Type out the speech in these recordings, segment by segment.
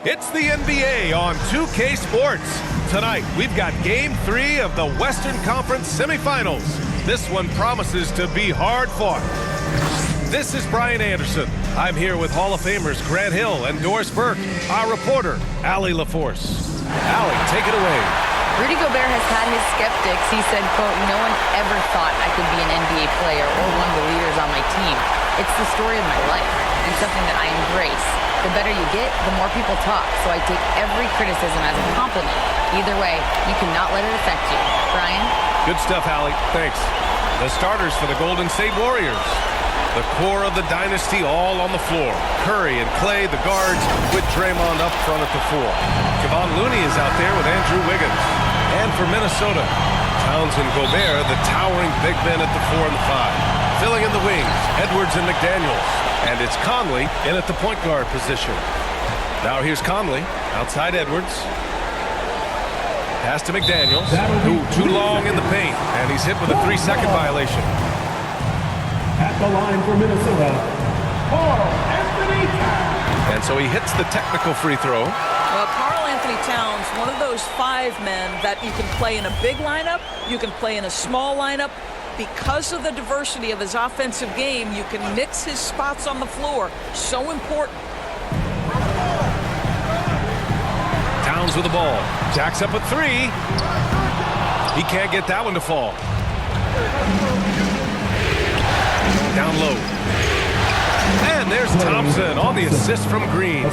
It's the NBA on 2K Sports. Tonight, we've got Game 3 of the Western Conference Semifinals. This one promises to be hard-fought. This is Brian Anderson. I'm here with Hall of Famers Grant Hill and Doris Burke, our reporter, Allie LaForce. Allie, take it away. Rudy Gobert has had his skeptics. He said, quote, "No one ever thought I could be an NBA player or one of the leaders on my team. It's the story of my life and something that I embrace. The better you get, the more people talk, so I take every criticism as a compliment. Either way, you cannot let it affect you." Brian? Good stuff, Allie. Thanks. The starters for the Golden State Warriors. The core of the dynasty all on the floor. Curry and Clay, the guards, with Draymond up front at the 4. Kevon Looney is out there with Andrew Wiggins. And for Minnesota, Towns and Gobert, the towering big men at the 4 and the 5. Filling in the wings, Edwards and McDaniels. And it's Conley in at the point guard position. Now here's Conley, outside Edwards. Pass to McDaniels. Ooh, too long in the paint, and he's hit with a 3-second violation. At the line for Minnesota, Karl-Anthony Towns. And so he hits the technical free throw. Well, Karl-Anthony Towns, one of those 5 men that you can play in a big lineup, you can play in a small lineup. Because of the diversity of his offensive game, you can mix his spots on the floor. So important. Towns with the ball. Jacks up at 3. He can't get that one to fall. Down low. And there's Thompson on the assist from Green.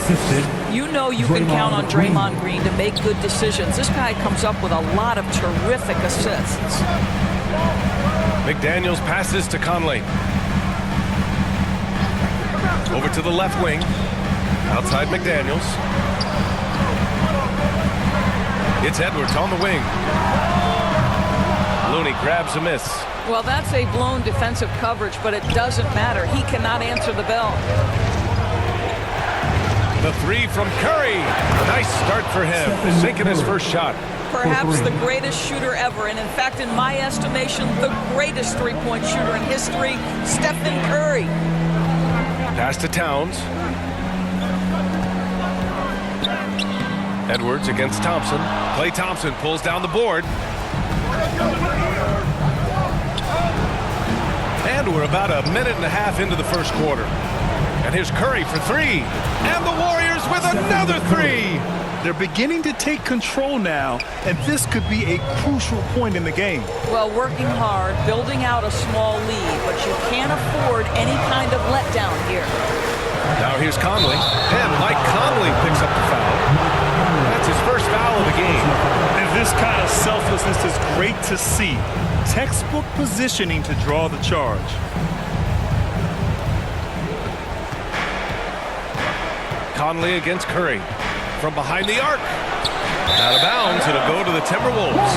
You know you can count on Draymond Green to make good decisions. This guy comes up with a lot of terrific assists. McDaniels passes to Conley. Over to the left wing. Outside McDaniels. It's Edwards on the wing. Looney grabs a miss. Well, that's a blown defensive coverage, but it doesn't matter. He cannot answer the bell. The 3 from Curry. Nice start for him. Sinking his first shot. Perhaps the greatest shooter ever, and in fact, in my estimation, the greatest three-point shooter in history, Stephen Curry. Pass to Towns. Edwards against Thompson. Klay Thompson pulls down the board. And we're about a minute and a half into the first quarter. And here's Curry for 3. And the Warriors with another 3. They're beginning to take control now, and this could be a crucial point in the game. Well, working hard, building out a small lead, but you can't afford any kind of letdown here. Now here's Conley, and Mike Conley picks up the foul. That's his first foul of the game. And this kind of selflessness is great to see. Textbook positioning to draw the charge. Conley against Curry. From behind the arc. Out of bounds, it'll go to the Timberwolves.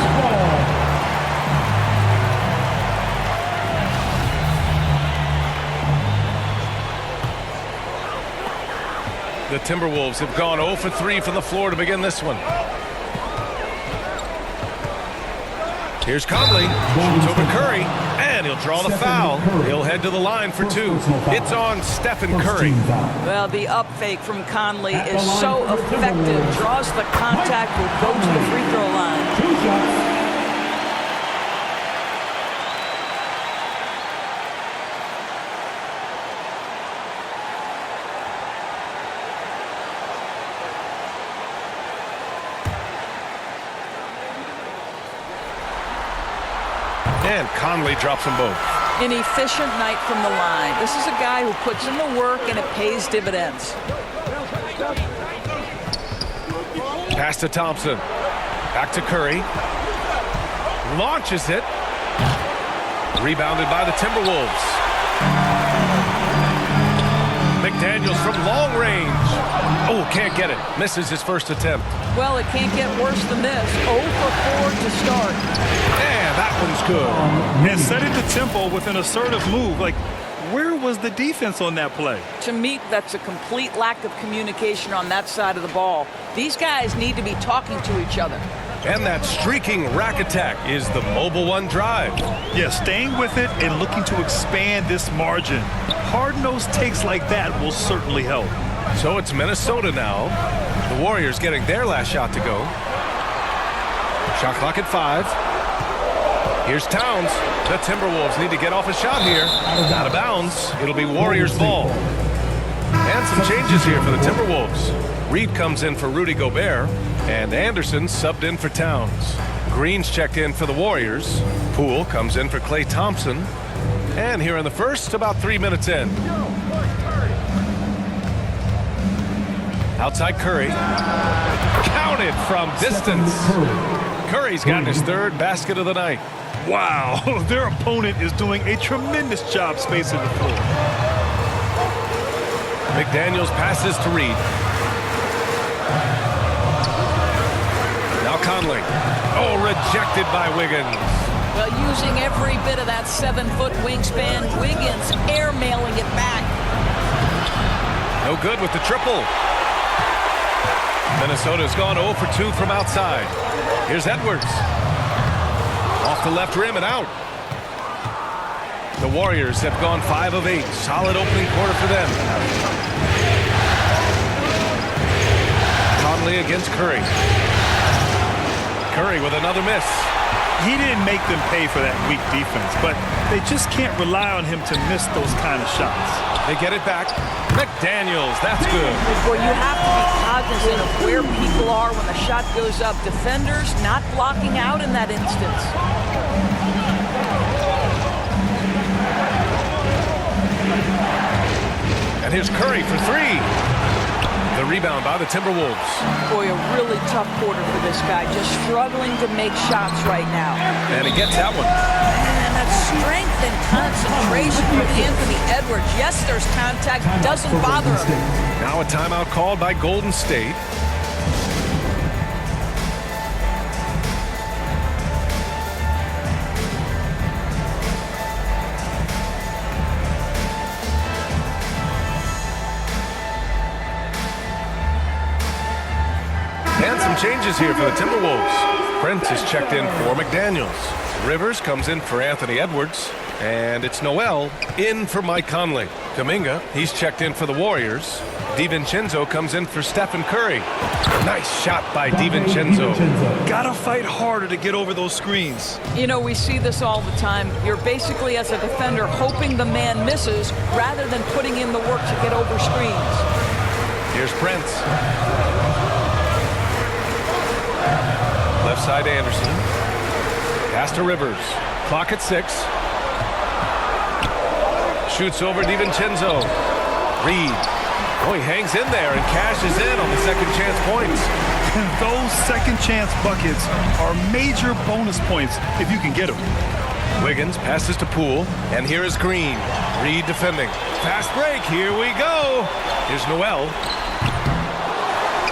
The Timberwolves have gone 0 for 3 from the floor to begin this one. Here's Conley. Shoots over Curry. And he'll draw the foul. He'll head to the line for 2. It's on Stephen Curry. Well, the up fake from Conley is so effective. Draws the contact, will go to the free throw line. 2 shots. And Conley drops them both. An efficient night from the line. This is a guy who puts in the work and it pays dividends. Pass to Thompson. Back to Curry. Launches it. Rebounded by the Timberwolves. McDaniels from long range. Oh, can't get it. Misses his first attempt. Well, it can't get worse than this. 0 for 4 to start. And that one's good. And setting the tempo with an assertive move. Like, where was the defense on that play? To me, that's a complete lack of communication on that side of the ball. These guys need to be talking to each other. And that streaking rack attack is the Mobile One drive. Yeah, staying with it and looking to expand this margin. Hard-nosed takes like that will certainly help. So it's Minnesota now. The Warriors getting their last shot to go. Shot clock at 5. Here's Towns. The Timberwolves need to get off a shot here. Out of bounds. It'll be Warriors ball. And some changes here for the Timberwolves. Reed comes in for Rudy Gobert, and Anderson subbed in for Towns. Green's checked in for the Warriors. Poole comes in for Klay Thompson. And here in the first, about 3 minutes in. Outside Curry. Counted from distance. Curry's gotten his 3rd basket of the night. Wow, their opponent is doing a tremendous job spacing the floor. McDaniels passes to Reed. Now Conley. Oh, rejected by Wiggins. Well, using every bit of that 7-foot wingspan, Wiggins airmailing it back. No good with the triple. Minnesota's gone 0 for 2 from outside. Here's Edwards. Off the left rim and out. The Warriors have gone 5 of 8. Solid opening quarter for them. Conley against Curry. Curry with another miss. He didn't make them pay for that weak defense, but they just can't rely on him to miss those kind of shots. They get it back. McDaniels, that's good. Well, you have to be cognizant of where people are when the shot goes up. Defenders not blocking out in that instance. And here's Curry for 3. The rebound by the Timberwolves. Boy, a really tough quarter for this guy. Just struggling to make shots right now. And he gets that one. And that strength and concentration from Anthony Edwards. Yes, there's contact. Doesn't bother him. Now a timeout called by Golden State. And some changes here for the Timberwolves. Prince is checked in for McDaniels. Rivers comes in for Anthony Edwards. And it's Noel in for Mike Conley. Kuminga, he's checked in for the Warriors. DiVincenzo comes in for Stephen Curry. Nice shot by DiVincenzo. Gotta fight harder to get over those screens. You know, we see this all the time. You're basically, as a defender, hoping the man misses rather than putting in the work to get over screens. Here's Prince. Left side Anderson. Pass to Rivers. Clock at 6. Shoots over DiVincenzo. Reed. Oh, he hangs in there and cashes in on the second chance points. And those second chance buckets are major bonus points if you can get them. Wiggins passes to Poole. And here is Green. Reed defending. Fast break. Here we go. Here's Noel.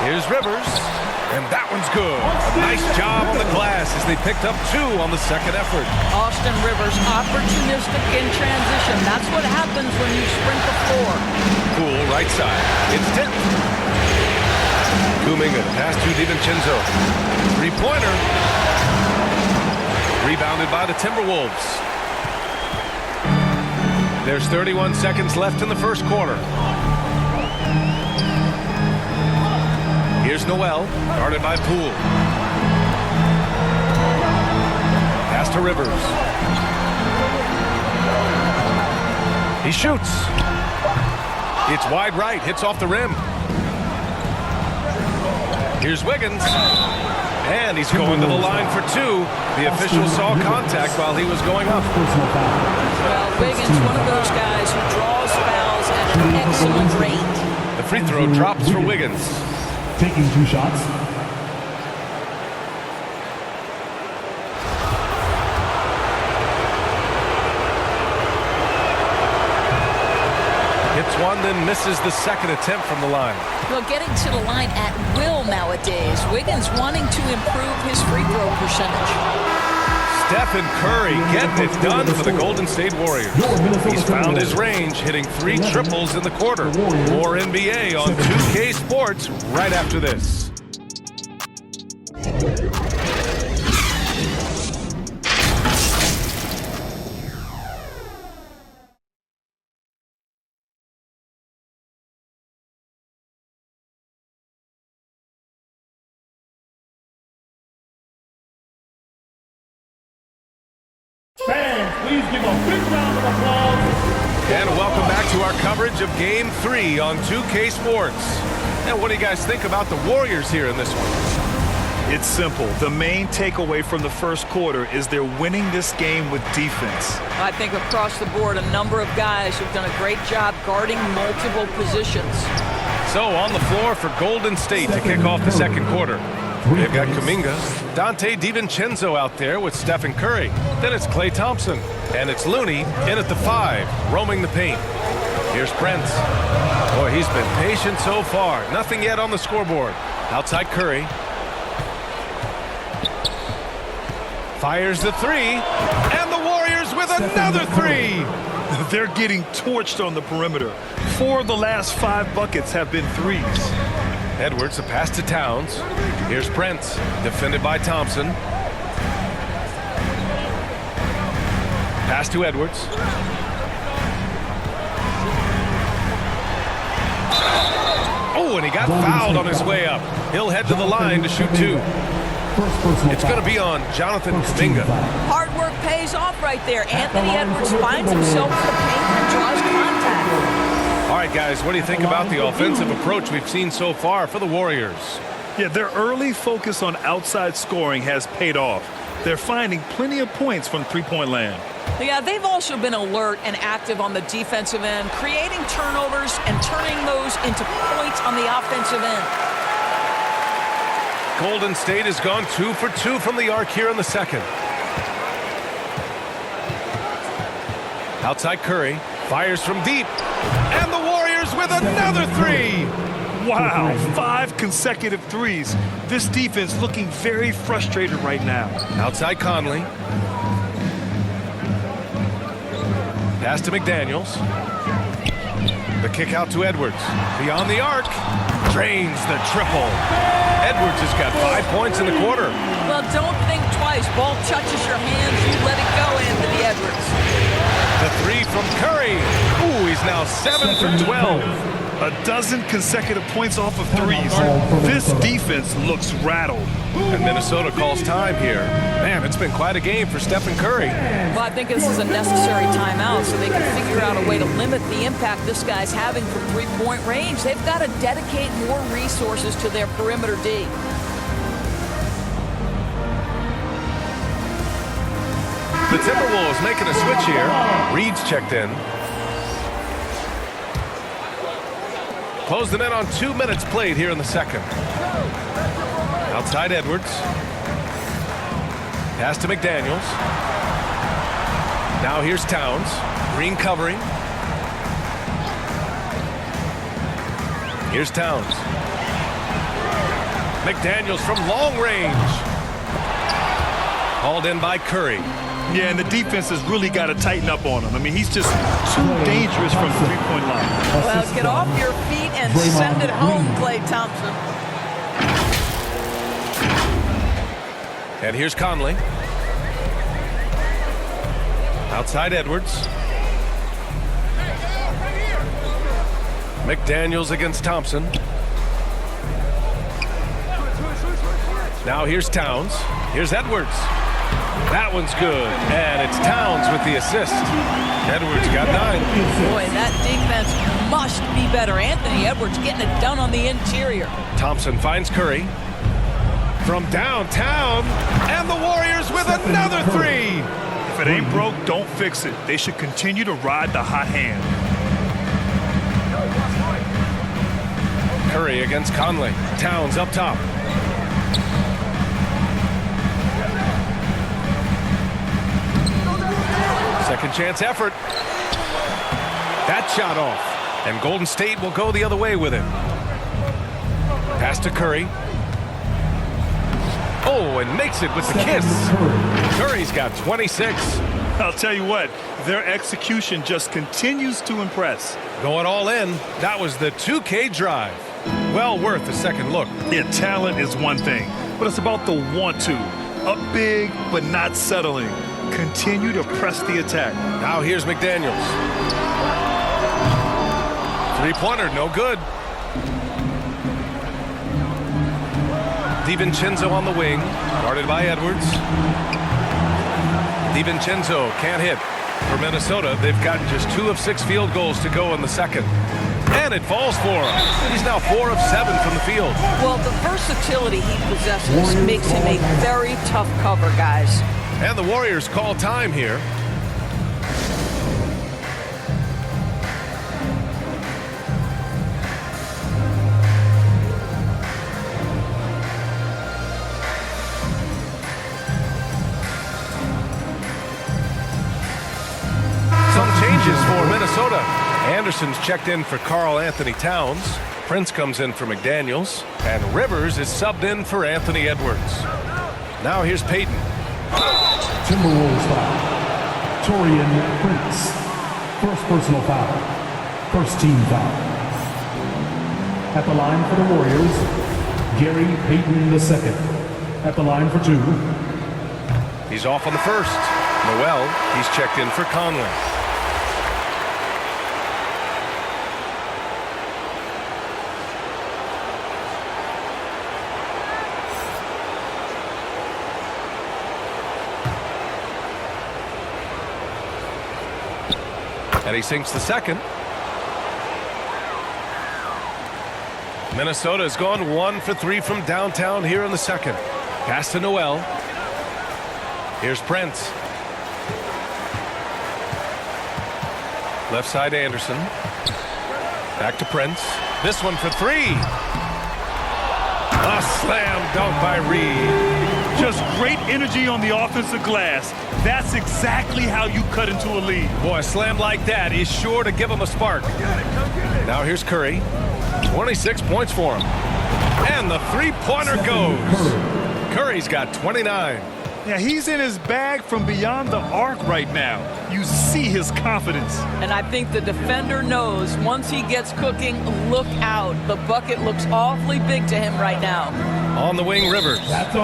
Here's Rivers. And that one's good. A nice job on the glass as they picked up 2 on the second effort. Austin Rivers, opportunistic in transition. That's what happens when you sprint the floor. Poole, right side. It's tipped. Kuminga, pass to DiVincenzo. 3-pointer. Rebounded by the Timberwolves. There's 31 seconds left in the first quarter. Here's Noel, guarded by Poole. Pass to Rivers. He shoots. It's wide right, hits off the rim. Here's Wiggins. And he's going to the line for 2. The official saw contact while he was going up. Well, Wiggins, one of those guys who draws fouls at an excellent rate. The free throw drops for Wiggins. Taking 2 shots. Hits one, then misses the second attempt from the line. Well, getting to the line at will nowadays. Wiggins wanting to improve his free throw percentage. Stephen Curry getting it done for the Golden State Warriors. He's found his range, hitting 3 triples in the quarter. More NBA on 2K Sports right after this. Please give a big round of applause. And welcome back to our coverage of Game 3 on 2K Sports. And what do you guys think about the Warriors here in this one? It's simple. The main takeaway from the first quarter is they're winning this game with defense. I think across the board, a number of guys have done a great job guarding multiple positions. So on the floor for Golden State to kick off the second quarter. They've got Kuminga, Dante DiVincenzo out there with Stephen Curry. Then it's Klay Thompson. And it's Looney in at the 5, roaming the paint. Here's Prince. Boy, he's been patient so far. Nothing yet on the scoreboard. Outside Curry. Fires the 3. And the Warriors with another 3. They're getting torched on the perimeter. 4 of the last 5 buckets have been threes. Edwards, a pass to Towns. Here's Prince, defended by Thompson. Pass to Edwards. Oh, and he got fouled on his way up. He'll head to the line to shoot 2. It's going to be on Jonathan Kuminga. Hard work pays off right there. Anthony Edwards finds himself in the paint and draws contact. All right, guys, what do you think about the offensive approach we've seen so far for the Warriors? Yeah, their early focus on outside scoring has paid off. They're finding plenty of points from three-point land. Yeah, they've also been alert and active on the defensive end, creating turnovers and turning those into points on the offensive end. Golden State has gone 2 for 2 from the arc here in the second. Outside Curry, fires from deep. And the Warriors with another 3. Wow, 5 consecutive threes. This defense looking very frustrated right now. Outside Conley. Pass to McDaniels. The kick out to Edwards. Beyond the arc. Drains the triple. Edwards has got 5 points in the quarter. Well, don't think twice. Ball touches your hands, you let it go, Anthony Edwards. The 3 from Curry. Ooh, he's now 7 for 12. A dozen consecutive points off of threes. This defense looks rattled. And Minnesota calls time here. Man, it's been quite a game for Stephen Curry. Well, I think this is a necessary timeout so they can figure out a way to limit the impact this guy's having from three-point range. They've got to dedicate more resources to their perimeter D. The Timberwolves making a switch here. Reed's checked in. Close them in on 2 minutes played here in the second. Outside Edwards. Pass to McDaniels. Now here's Towns. Green covering. Here's Towns. McDaniels from long range. Called in by Curry. Yeah, and the defense has really got to tighten up on him. I mean, he's just too dangerous from the three-point line. Well, get off your feet and send it home, Klay Thompson. And here's Conley. Outside Edwards. McDaniels against Thompson. Now here's Towns. Here's Edwards. That one's good. And it's Towns with the assist. Edwards got 9. Boy, that defense must be better. Anthony Edwards getting it done on the interior. Thompson finds Curry. From downtown. And the Warriors with another 3. If it ain't broke, don't fix it. They should continue to ride the hot hand. Curry against Conley. Towns up top. Second chance effort. That shot off. And Golden State will go the other way with it. Pass to Curry. Oh, and makes it with the kiss. Curry's got 26. I'll tell you what, their execution just continues to impress. Going all in. That was the 2K drive. Well worth a second look. Yeah, talent is one thing, but it's about the want to. Up big, but not settling. Continue to press the attack. Now here's McDaniels. Three-pointer, no good. DiVincenzo on the wing, guarded by Edwards. DiVincenzo can't hit. For Minnesota, they've gotten just 2 of 6 field goals to go in the second. And it falls for him. He's now 4 of 7 from the field. Well, the versatility he possesses makes him a very tough cover, guys. And the Warriors call time here. Some changes for Minnesota. Anderson's checked in for Karl Anthony Towns. Prince comes in for McDaniels. And Rivers is subbed in for Anthony Edwards. Now here's Payton. Timberwolves foul. Torian Prince. First personal foul. First team foul. At the line for the Warriors, Gary Payton II. At the line for 2. He's off on the first. Noel, he's checked in for Conley. And he sinks the second. Minnesota has gone 1 for 3 from downtown here in the second. Pass to Noel. Here's Prince. Left side Anderson. Back to Prince. This one for 3. A slam dunk by Reed. Just great energy on the offensive glass. That's exactly how you cut into a lead. Boy, a slam like that is sure to give him a spark. Now here's Curry. 26 points for him. And the three-pointer goes. Curry's got 29. Yeah, he's in his bag from beyond the arc right now. You see his confidence. And I think the defender knows once he gets cooking, look out. The bucket looks awfully big to him right now. On the wing, Rivers.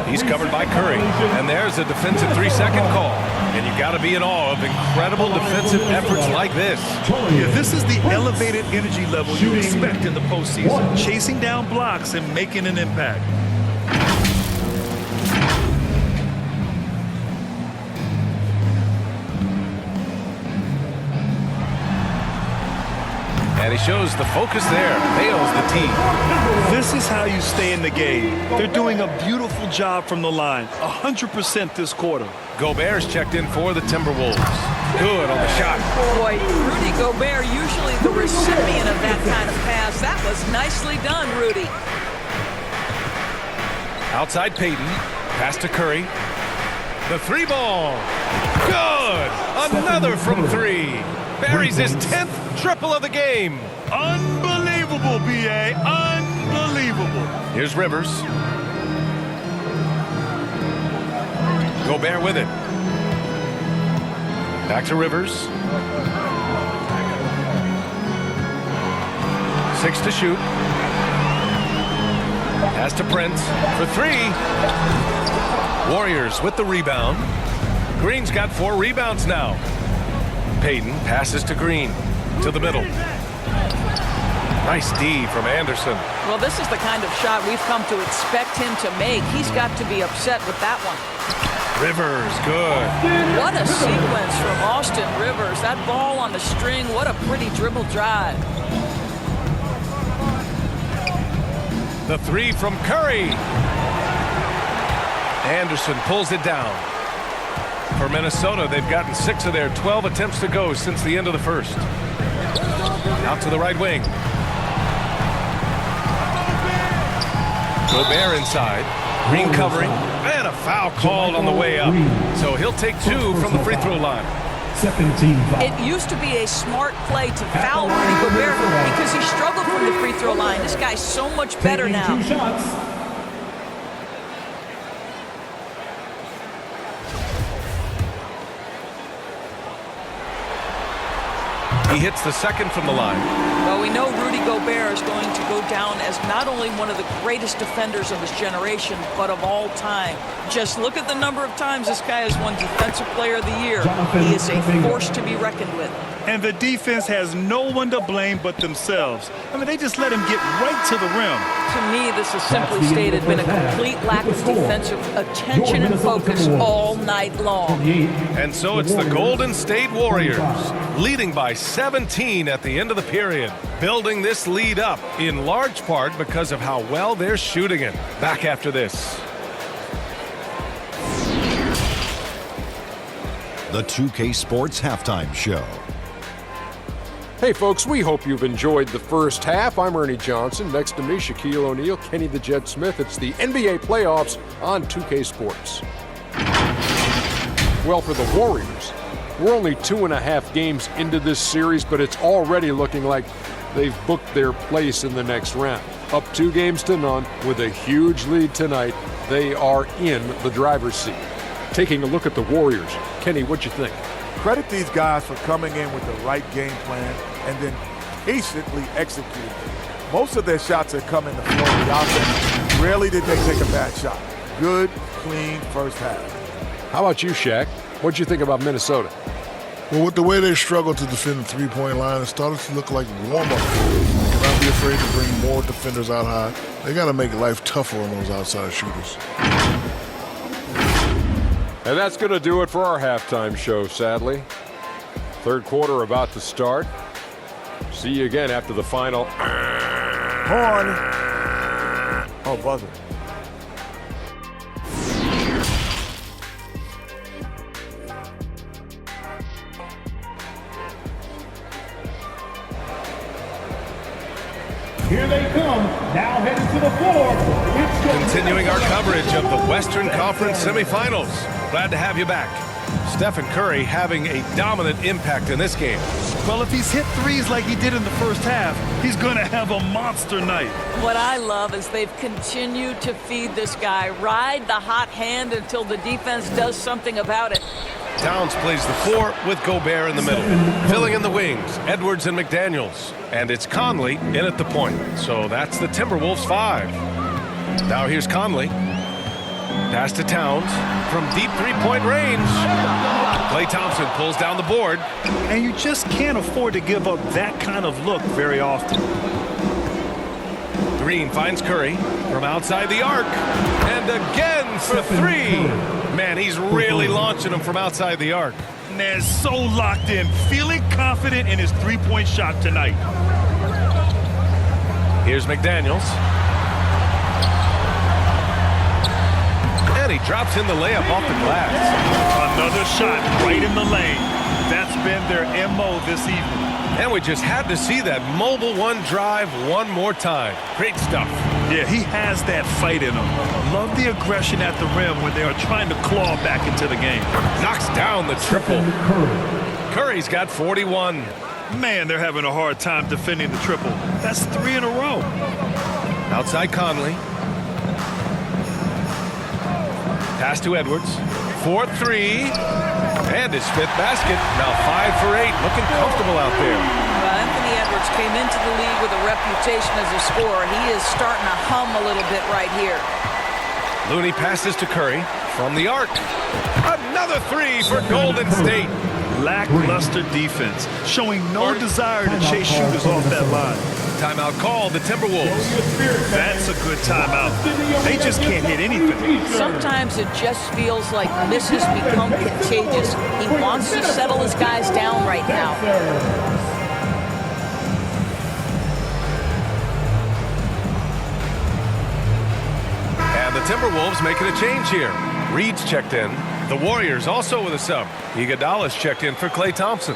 He's covered by Curry. And there's a defensive 3-second call. And you got to be in awe of incredible defensive efforts like this. Yeah, this is the elevated energy level you expect in the postseason. Chasing down blocks and making an impact. And he shows the focus there. Nails the tee. This is how you stay in the game. They're doing a beautiful job from the line. 100% this quarter. Gobert's checked in for the Timberwolves. Good on the shot. Boy, Rudy Gobert usually the recipient of that kind of pass. That was nicely done, Rudy. Outside Payton. Pass to Curry. The 3-ball. Good. Another from 3. Buries his 10th triple of the game. Unbelievable, B.A. Unbelievable. Here's Rivers. Gobert with it. Back to Rivers. 6 to shoot. Pass to Prince for 3. Warriors with the rebound. Green's got 4 rebounds now. Payton passes to Green, to the middle. Nice D from Anderson. Well, this is the kind of shot we've come to expect him to make. He's got to be upset with that one. Rivers, good. What a sequence from Austin Rivers. That ball on the string, what a pretty dribble drive. The 3 from Curry. Anderson pulls it down. For Minnesota, they've gotten 6 of their 12 attempts to go since the end of the first. Out to the right wing. Gobert inside. Green covering. And a foul called on the way up. So he'll take 2 from the free throw line. Second team foul. It used to be a smart play to foul Rudy Gobert because he struggled from the free throw line. This guy's so much better now. 2 shots. He hits the second from the line. Well, Well, we know Rudy Gobert is going to go down as not only one of the greatest defenders of his generation, but of all time. Just look at the number of times this guy has won Defensive Player of the Year. He is a force to be reckoned with. And the defense has no one to blame but themselves. I mean, they just let him get right to the rim. To me, this has simply stated been a complete lack of defensive attention and focus all night long. And so it's the Golden State Warriors, leading by 17 at the end of the period, building this lead up in large part because of how well they're shooting it. Back after this. The 2K Sports Halftime Show. Hey folks, we hope you've enjoyed the first half. I'm Ernie Johnson. Next to me, Shaquille O'Neal, Kenny the Jet Smith. It's the NBA playoffs on 2K Sports. Well, for the Warriors, we're only 2.5 games into this series, but it's already looking like they've booked their place in the next round. Up 2 games to none with a huge lead tonight. They are in the driver's seat. Taking a look at the Warriors, Kenny, what you think? Credit these guys for coming in with the right game plan and then patiently executing. Most of their shots have come in the flow of the offense. Rarely did they take a bad shot. Good, clean first half. How about you, Shaq? What'd you think about Minnesota? Well, with the way they struggle to defend the three-point line, it started to look like warm-up. They cannot be afraid to bring more defenders out high. They got to make life tougher on those outside shooters. And that's going to do it for our halftime show, sadly. Third quarter about to start. See you again after the final. Horn. Oh, buzzer. Here they come, now headed to the floor. Continuing our coverage of the Western Conference Semifinals. Glad to have you back. Stephen Curry having a dominant impact in this game. Well, if he's hit threes like he did in the first half, he's going to have a monster night. What I love is they've continued to feed this guy, ride the hot hand until the defense does something about it. Towns plays the 4 with Gobert in the middle. Filling in the wings, Edwards and McDaniels. And it's Conley in at the point. So that's the Timberwolves 5. Now here's Conley. Pass to Towns from deep three-point range. Klay Thompson pulls down the board. And you just can't afford to give up that kind of look very often. Green finds Curry from outside the arc. And again for 3. Man, he's really launching him from outside the arc. Man, so locked in, feeling confident in his three-point shot tonight. Here's McDaniels. And he drops in the layup off the glass. Another shot right in the lane. That's been their MO this evening. And we just had to see that mobile one drive one more time. Great stuff. Yeah, he has that fight in him. Love the aggression at the rim when they are trying to claw back into the game. Knocks down the triple. Curry's got 41. Man, they're having a hard time defending the triple. That's 3 in a row. Outside Conley. Pass to Edwards. 4-3. And his 5th basket. Now 5 for 8. Looking comfortable out there. Anthony Edwards came into the league with a reputation as a scorer. He is starting to hum a little bit right here. Looney passes to Curry from the arc. Another 3 for Golden State. Lackluster defense, showing no desire to chase shooters off that line. Timeout called the Timberwolves. That's a good timeout. They just can't hit anything. Sometimes it just feels like misses become contagious. He wants to settle his guys down right now. And the Timberwolves making a change here. Reed's checked in. The Warriors also with a sub. Iguodala's checked in for Klay Thompson.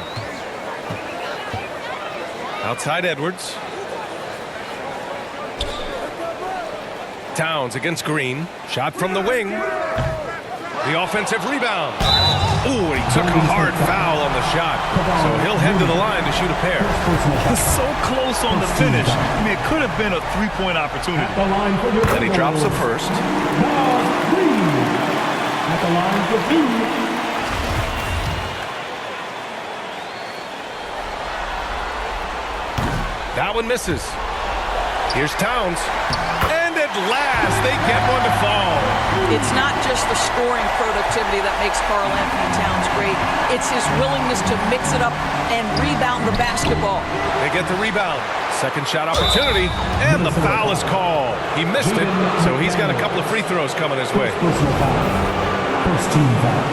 Outside Edwards. Towns against Green. Shot from the wing. The offensive rebound. Ooh, and he took a hard foul on the shot. So he'll head to the line to shoot a pair. So close on the finish. I mean, it could have been a three-point opportunity. Then he drops the first. At the line for 2. That one misses. Here's Towns. And at last, they get one to fall. It's not just the scoring productivity that makes Karl Anthony Towns great. It's his willingness to mix it up and rebound the basketball. They get the rebound. Second shot opportunity, and the foul is called. He missed it, so he's got a couple of free throws coming his way. Personal foul. First team foul.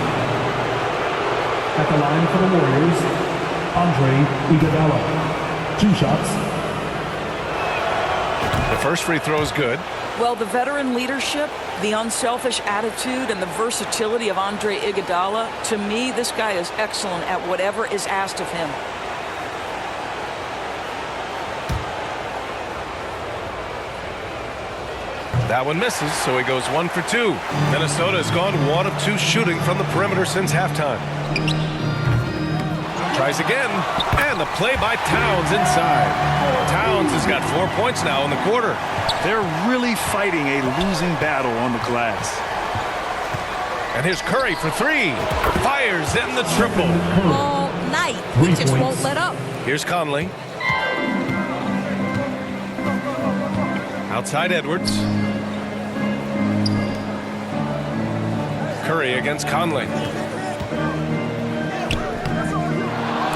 At the line for the Warriors, Andre Iguodala. 2 shots. The first free throw is good. Well, the veteran leadership, the unselfish attitude, and the versatility of Andre Iguodala, to me, this guy is excellent at whatever is asked of him. That one misses, so he goes 1 for 2. Minnesota has gone 1 of 2 shooting from the perimeter since halftime. Tries again, and the play by Towns inside. Towns has got 4 points now in the quarter. They're really fighting a losing battle on the glass. And here's Curry for 3. Fires in the triple. All night. We just won't let up. Here's Conley. Outside Edwards. Curry against Conley.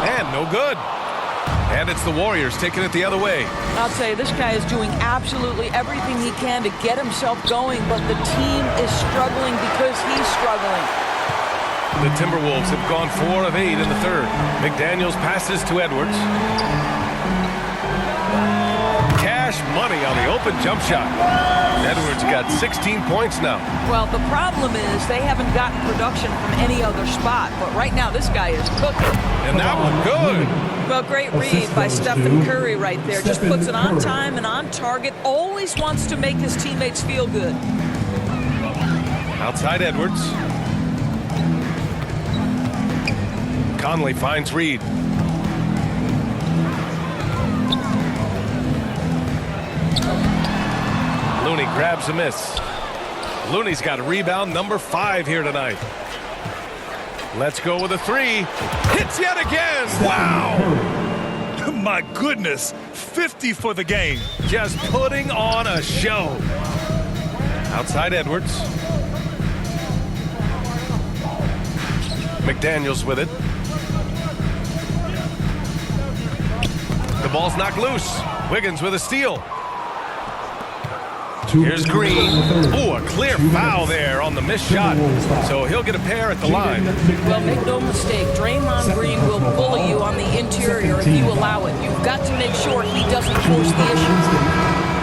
And no good. And it's the Warriors taking it the other way. I'll tell you, this guy is doing absolutely everything he can to get himself going, but the team is struggling because he's struggling. The Timberwolves have gone 4 of 8 in the third. McDaniels passes to Edwards. Cash money on the open jump shot. Edwards got 16 points now. Well, the problem is they haven't gotten production from any other spot, but right now this guy is cooking. And that one good. Well, great read by Stephen Curry right there. Just puts it on time and on target. Always wants to make his teammates feel good. Outside Edwards. Conley finds Reed. Looney grabs a miss. Looney's got a rebound number 5 here tonight. Let's go with a 3. Hits yet again. Wow. My goodness, 50 for the game. Just putting on a show. Outside Edwards. McDaniels with it. The ball's knocked loose. Wiggins with a steal. Here's Green. Ooh, a clear foul there on the missed shot. So he'll get a pair at the line. Well, make no mistake, Draymond Green will bully you on the interior if you allow it. You've got to make sure he doesn't force the issue.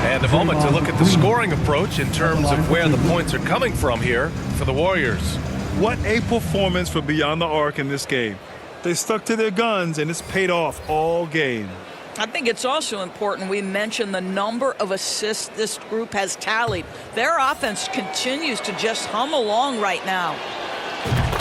And a moment to look at the scoring approach in terms of where the points are coming from here for the Warriors. What a performance for Beyond the Arc in this game. They stuck to their guns, and it's paid off all game. I think it's also important we mention the number of assists this group has tallied. Their offense continues to just hum along right now.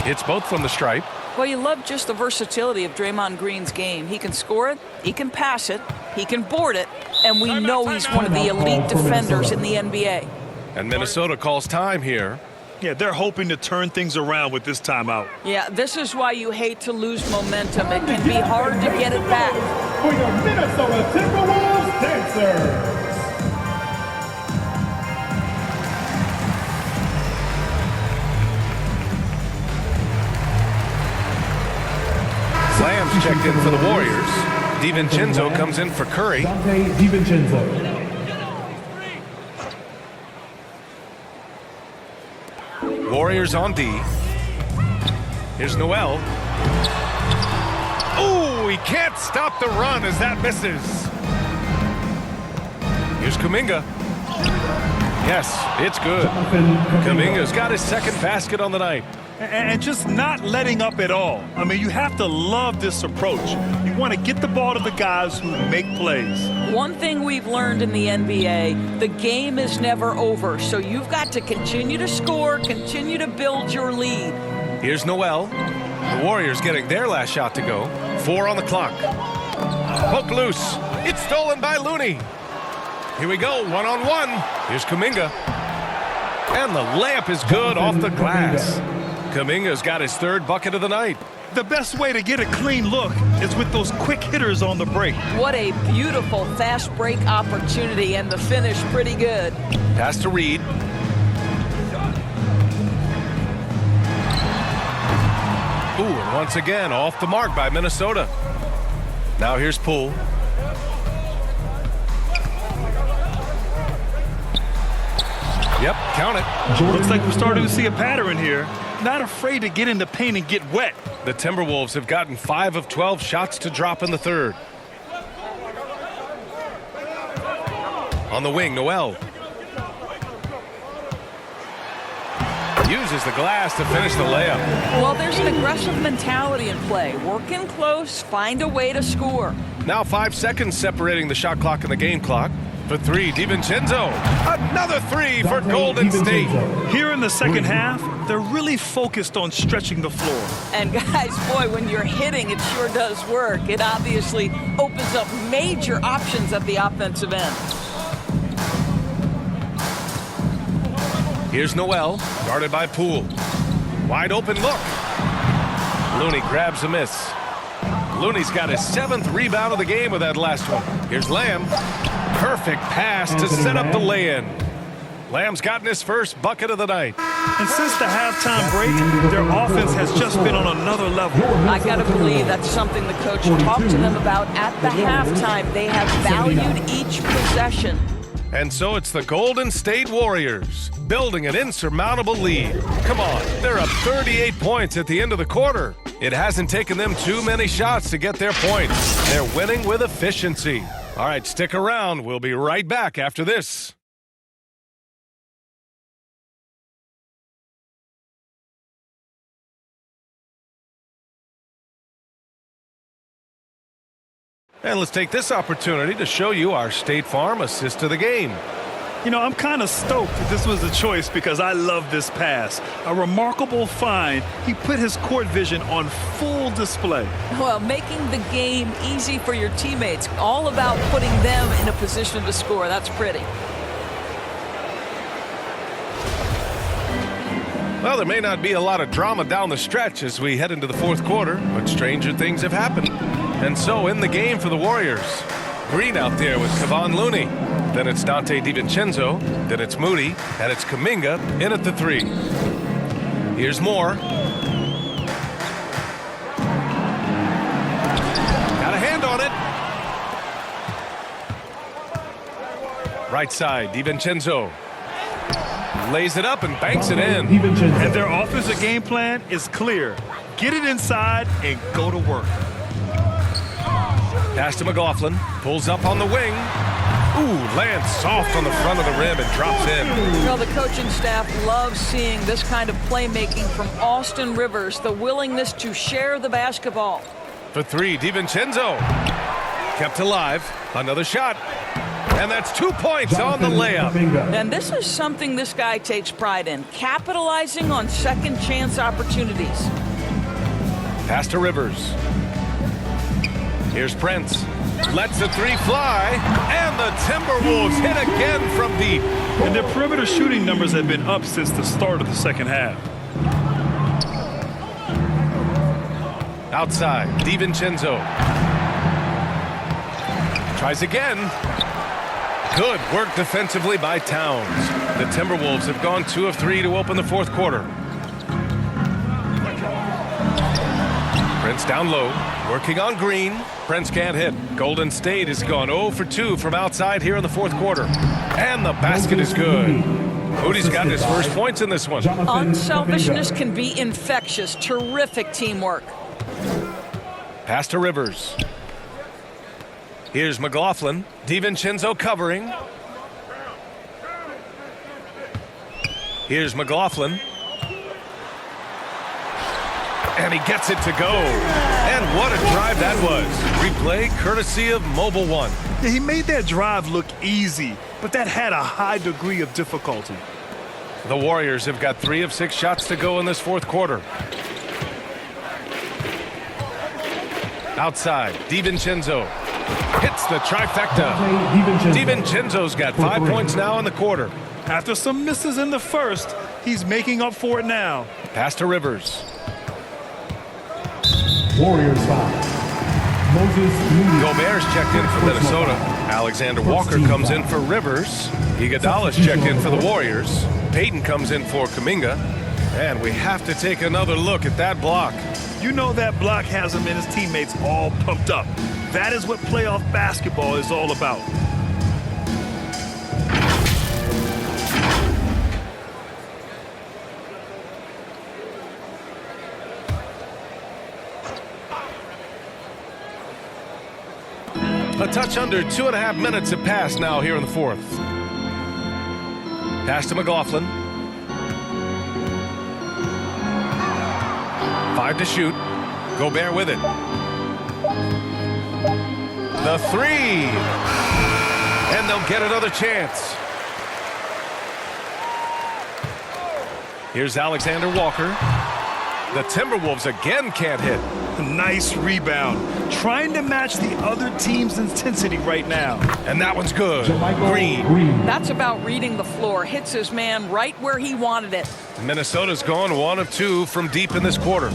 It's both from the stripe. Well, you love just the versatility of Draymond Green's game. He can score it, he can pass it, he can board it, and we know he's one of the elite defenders in the NBA. And Minnesota calls time here. Yeah, they're hoping to turn things around with this timeout. Yeah, this is why you hate to lose momentum. It can be hard to get it back. For your Minnesota Timberwolves dancers. Lamb's checked in for the Warriors. DiVincenzo comes in for Curry. Dante DiVincenzo. Warriors on D. Here's Noel. Ooh, he can't stop the run as that misses. Here's Kuminga. Yes, it's good. Kuminga's got his second basket on the night. And just not letting up at all. I mean, you have to love this approach. You want to get the ball to the guys who make plays. One thing we've learned in the NBA, the game is never over. So you've got to continue to score, continue to build your lead. Here's Noel. The Warriors getting their last shot to go. 4 on the clock. Poked loose. It's stolen by Looney. Here we go, 1-on-1. Here's Kuminga. And the layup is good off the glass. Kuminga's got his third bucket of the night. The best way to get a clean look is with those quick hitters on the break. What a beautiful fast break opportunity, and the finish pretty good. Pass to Reed. Ooh, and once again, off the mark by Minnesota. Now here's Poole. Yep, count it. Looks like we're starting to see a pattern here. Not afraid to get in the paint and get wet. The Timberwolves have gotten 5 of 12 shots to drop in the third. On the wing, Noel. Uses the glass to finish the layup. Well, there's an aggressive mentality in play. Work in close, find a way to score. Now 5 seconds separating the shot clock and the game clock. For 3, DiVincenzo. Another 3 for Golden State. Here in the second half, they're really focused on stretching the floor. And guys, boy, when you're hitting, it sure does work. It obviously opens up major options at the offensive end. Here's Noel, guarded by Poole. Wide open look. Looney grabs a miss. Looney's got his 7th rebound of the game with that last one. Here's Lamb. Perfect pass to set up the lay-in. Lamb's gotten his first bucket of the night. And since the halftime break, their offense has just been on another level. I got to believe that's something the coach talked to them about at the halftime. They have valued each possession. And so it's the Golden State Warriors building an insurmountable lead. Come on, they're up 38 points at the end of the quarter. It hasn't taken them too many shots to get their points. They're winning with efficiency. All right, stick around. We'll be right back after this. And let's take this opportunity to show you our State Farm assist of the game. You know, I'm kind of stoked that this was a choice because I love this pass. A remarkable find. He put his court vision on full display. Well, making the game easy for your teammates. All about putting them in a position to score. That's pretty. Well, there may not be a lot of drama down the stretch as we head into the fourth quarter, but stranger things have happened. And so in the game for the Warriors, Green out there with Kevon Looney. Then it's Dante DiVincenzo. Then it's Moody. And it's Kuminga in at the 3. Here's Moore. Got a hand on it. Right side, DiVincenzo. Lays it up and banks it in. And their offensive game plan is clear. Get it inside and go to work. Pass to McLaughlin. Pulls up on the wing. Ooh, lands soft on the front of the rim and drops in. Well, the coaching staff loves seeing this kind of playmaking from Austin Rivers, the willingness to share the basketball. For 3, DiVincenzo. Kept alive. Another shot. And that's 2 points on the layup. And this is something this guy takes pride in, capitalizing on second chance opportunities. Pass to Rivers. Here's Prince. Lets the 3 fly. And the Timberwolves hit again from deep. And their perimeter shooting numbers have been up since the start of the second half. Outside, DiVincenzo. Tries again. Good work defensively by Towns. The Timberwolves have gone 2 of 3 to open the fourth quarter. Prince down low, working on Green. Prince can't hit. Golden State has gone 0 for 2 from outside here in the fourth quarter. And the basket is good. Moody's got his first points in this one. Unselfishness can be infectious. Terrific teamwork. Pass to Rivers. Here's McLaughlin. DiVincenzo covering. Here's McLaughlin. And he gets it to go. And what a drive that was. Replay courtesy of Mobile One. Yeah, he made that drive look easy, but that had a high degree of difficulty. The Warriors have got 3 of 6 shots to go in this fourth quarter. Outside, DiVincenzo hits the trifecta. DiVincenzo's got 5 points now in the quarter. After some misses in the first, he's making up for it now. Pass to Rivers. Warriors foul. Moses Moody. Gobert's checked in for Minnesota. Alexander Walker comes in for Rivers. Iguodala's checked in for the Warriors. Payton comes in for Kuminga. And we have to take another look at that block. You know that block has him and his teammates all pumped up. That is what playoff basketball is all about. A touch under 2.5 minutes have passed now here in the fourth. Pass to McLaughlin. 5 to shoot. Gobert with it. The 3. And they'll get another chance. Here's Alexander Walker. The Timberwolves again can't hit. Nice rebound. Trying to match the other team's intensity right now. And that one's good. Green. That's about reading the floor. Hits his man right where he wanted it. Minnesota's gone 1 of 2 from deep in this quarter.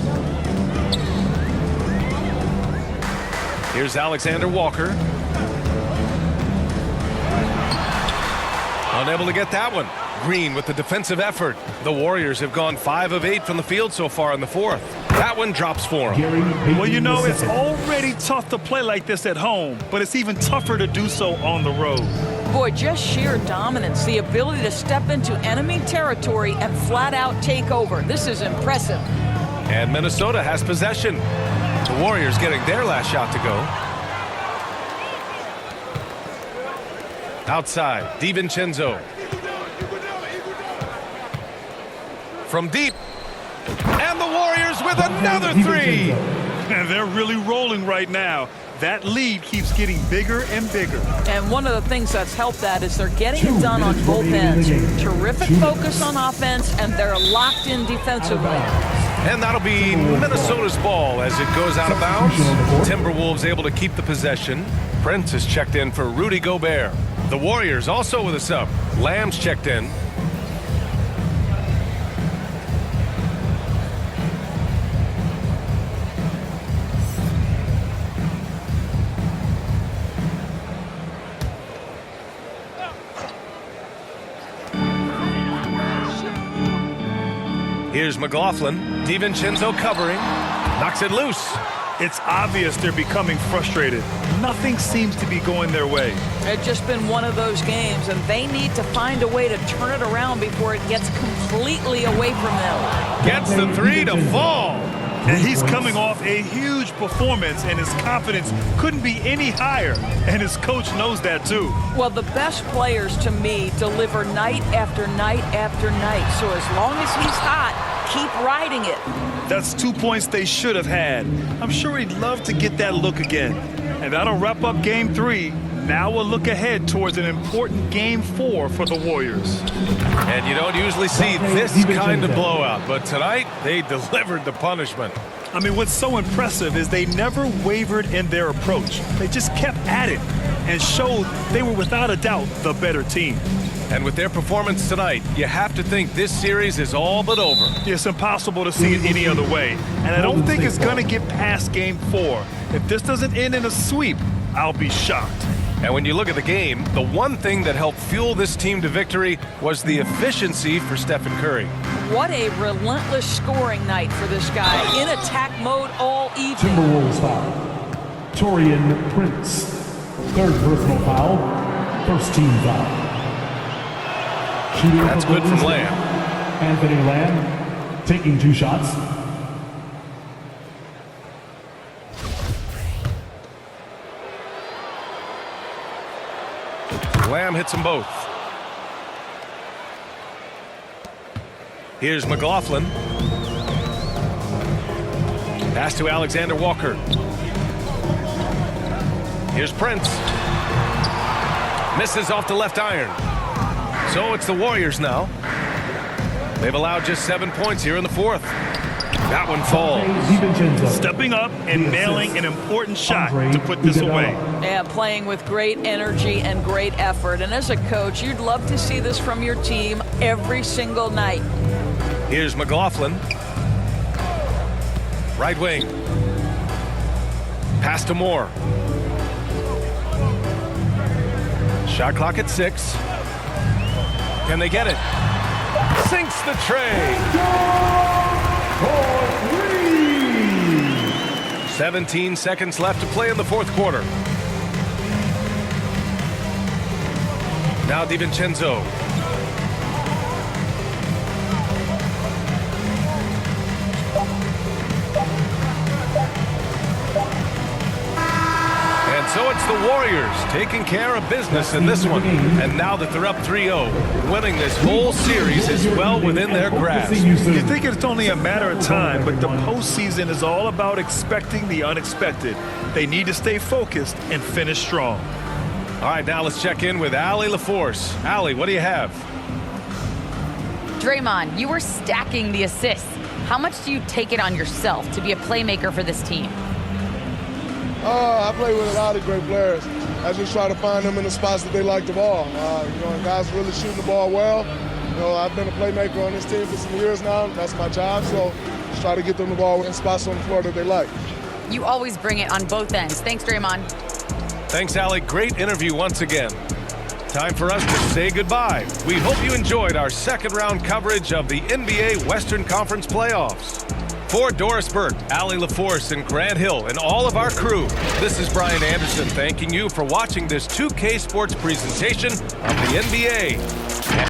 Here's Alexander Walker. Unable to get that one. Green with the defensive effort. The Warriors have gone 5 of 8 from the field so far in the fourth. That one drops for him. Well, you know, it's already tough to play like this at home, but it's even tougher to do so on the road. Boy, just sheer dominance, the ability to step into enemy territory and flat out take over. This is impressive. And Minnesota has possession. The Warriors getting their last shot to go. Outside, DiVincenzo. From deep. And the Warriors with another 3. And they're really rolling right now. That lead keeps getting bigger and bigger. And one of the things that's helped that is they're getting it done on both ends. Terrific focus on offense, and they're locked in defensively. And that'll be Minnesota's ball as it goes out of bounds. Timberwolves able to keep the possession. Prince is checked in for Rudy Gobert. The Warriors also with a sub. Lamb's checked in. Here's McLaughlin. DiVincenzo covering. Knocks it loose. It's obvious they're becoming frustrated. Nothing seems to be going their way. It's just been one of those games, and they need to find a way to turn it around before it gets completely away from them. Gets the 3 to fall. And he's coming off a huge performance, and his confidence couldn't be any higher. And his coach knows that, too. Well, the best players, to me, deliver night after night after night. So as long as he's hot, keep riding it. That's 2 points they should have had. I'm sure he'd love to get that look again. And that'll wrap up Game 3. Now we'll look ahead towards an important Game 4 for the Warriors. And you don't usually see this kind of blowout, but tonight they delivered the punishment. I mean, what's so impressive is they never wavered in their approach. They just kept at it and showed they were without a doubt the better team. And with their performance tonight, you have to think this series is all but over. It's impossible to see it any other way. And I don't think it's going to get past Game 4. If this doesn't end in a sweep, I'll be shocked. And when you look at the game, the one thing that helped fuel this team to victory was the efficiency for Stephen Curry. What a relentless scoring night for this guy. In attack mode all evening. Timberwolves foul. Taurean Prince. 3rd personal foul. 1st team foul. Shooting That's for good from Golden Lamb. State. Anthony Lamb taking 2 shots. Lamb hits them both. Here's McLaughlin. Pass to Alexander Walker. Here's Prince. Misses off the left iron. So it's the Warriors now. They've allowed just 7 points here in the fourth. That one falls. Stepping up and nailing an important shot to put this away. Yeah, playing with great energy and great effort. And as a coach, you'd love to see this from your team every single night. Here's McLaughlin. Right wing. Pass to Moore. Shot clock at 6. Can they get it? Sinks the tray. 17 seconds left to play in the fourth quarter. Now DiVincenzo. And so it's the Warriors taking care of business in this one. And now that they're up 3-0, winning this whole series is well within their grasp. You think it's only a matter of time, but the postseason is all about expecting the unexpected. They need to stay focused and finish strong. All right, now let's check in with Allie LaForce. Allie, what do you have? Draymond, you were stacking the assists. How much do you take it on yourself to be a playmaker for this team? I play with a lot of great players. I just try to find them in the spots that they like the ball. And guys really shooting the ball well. I've been a playmaker on this team for some years now. That's my job, so just try to get them the ball in spots on the floor that they like. You always bring it on both ends. Thanks, Draymond. Thanks, Allie. Great interview once again. Time for us to say goodbye. We hope you enjoyed our second-round coverage of the NBA Western Conference Playoffs. For Doris Burke, Allie LaForce, and Grant Hill, and all of our crew, this is Brian Anderson thanking you for watching this 2K Sports presentation of the NBA.